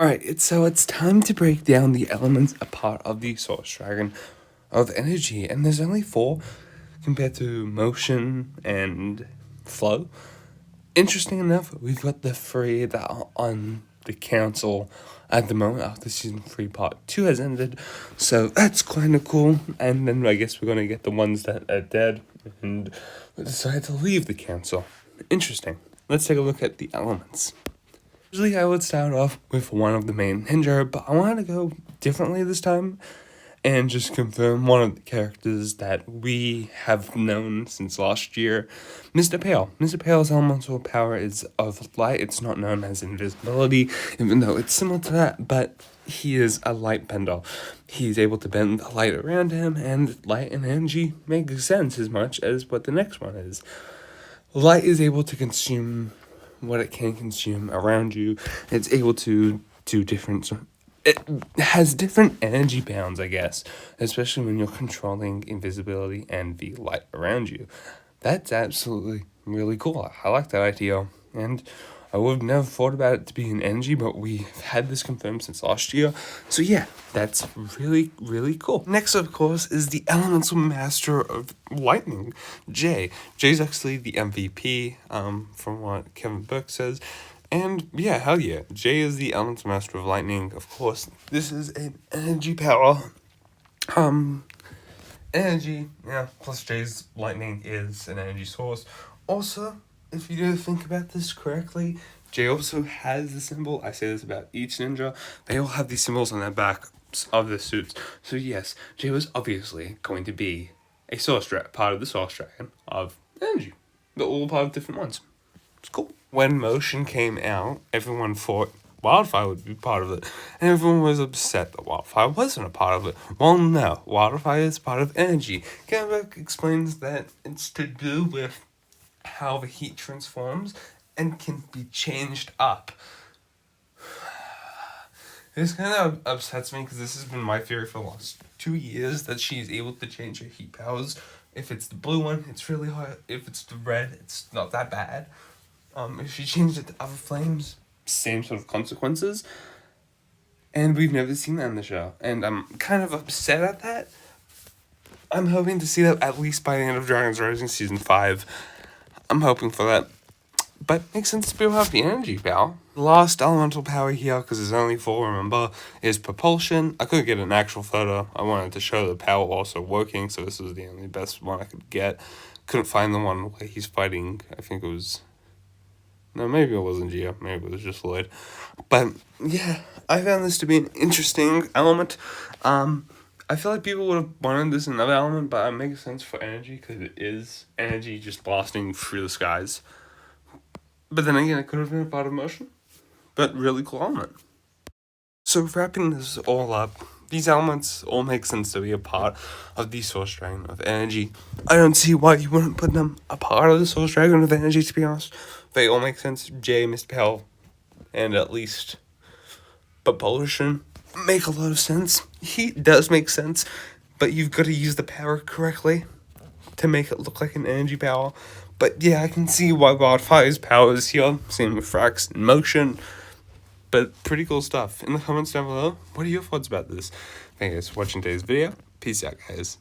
Alright, it's time to break down the elements apart of the Source Dragon of energy, and there's only four compared to motion and flow. Interesting enough, we've got the three that are on the council at the moment after season 3 part 2 has ended, so that's kind of cool. And then I guess we're going to get the ones that are dead and decide to leave the council. Interesting. Let's take a look at the elements. Usually I would start off with one of the main Ninjago, but I wanted to go differently this time and just confirm one of the characters that we have known since last year, Mr. Pale. Mr. Pale's elemental power is of light. It's not known as invisibility, even though it's similar to that, but he is a light bender. He's able to bend the light around him, and light and energy make sense as much as what the next one is. Light is able to consume what it can consume around you. It's able to do different... It has different energy bounds, I guess, especially when you're controlling invisibility and the light around you. That's absolutely really cool. I like that idea, and I would have never thought about it to be an energy, but we've had this confirmed since last year. So yeah, that's really, really cool. Next, of course, is the Elemental Master of Lightning, Jay. Jay's actually the MVP, from what Kevin Burke says. And yeah, hell yeah, Jay is the Elemental Master of Lightning, of course. This is an energy power. Energy, yeah, plus Jay's lightning is an energy source. Also, if you do think about this correctly, Jay also has the symbol. I say this about each ninja. They all have these symbols on their back of their suits. So yes, Jay was obviously going to be a part of the Source Dragon of energy. They're all part of different ones. It's cool. When Motion came out, everyone thought Wildfire would be part of it, and everyone was upset that Wildfire wasn't a part of it. Well, no, Wildfire is part of energy. Kenbeck explains that it's to do with how the heat transforms and can be changed up. This kind of upsets me because this has been my theory for the last 2 years, that she's able to change her heat powers. If it's the blue one, it's really hot. If it's the red, it's not that bad. If she changed it to other flames, same sort of consequences. And we've never seen that in the show. And I'm kind of upset at that. I'm hoping to see that at least by the end of Dragon's Rising Season 5. I'm hoping for that. But makes sense to be have the energy power. Last elemental power here, because there's only 4, remember, is propulsion. I couldn't get an actual photo. I wanted to show the power also working, so this was the only best one I could get. Couldn't find the one where he's fighting, I think it was... No, maybe it wasn't Geo. Maybe it was just Lloyd. But, yeah, I found this to be an interesting element. I feel like people would have wanted this another element, but it makes sense for energy, because it is energy just blasting through the skies. But then again, it could have been a part of motion. But really cool element. So, wrapping this all up, these elements all make sense to be a part of the Source Dragon of energy. I don't see why you wouldn't put them a part of the Source Dragon of energy, to be honest. They all make sense. Jay, Mr. Pale, and at least propulsion make a lot of sense. Heat does make sense, but you've got to use the power correctly to make it look like an energy power. But yeah, I can see why Wildfire's power is here. Same with Frax and Motion. But pretty cool stuff. In the comments down below, what are your thoughts about this? Thank you guys for watching today's video. Peace out, guys.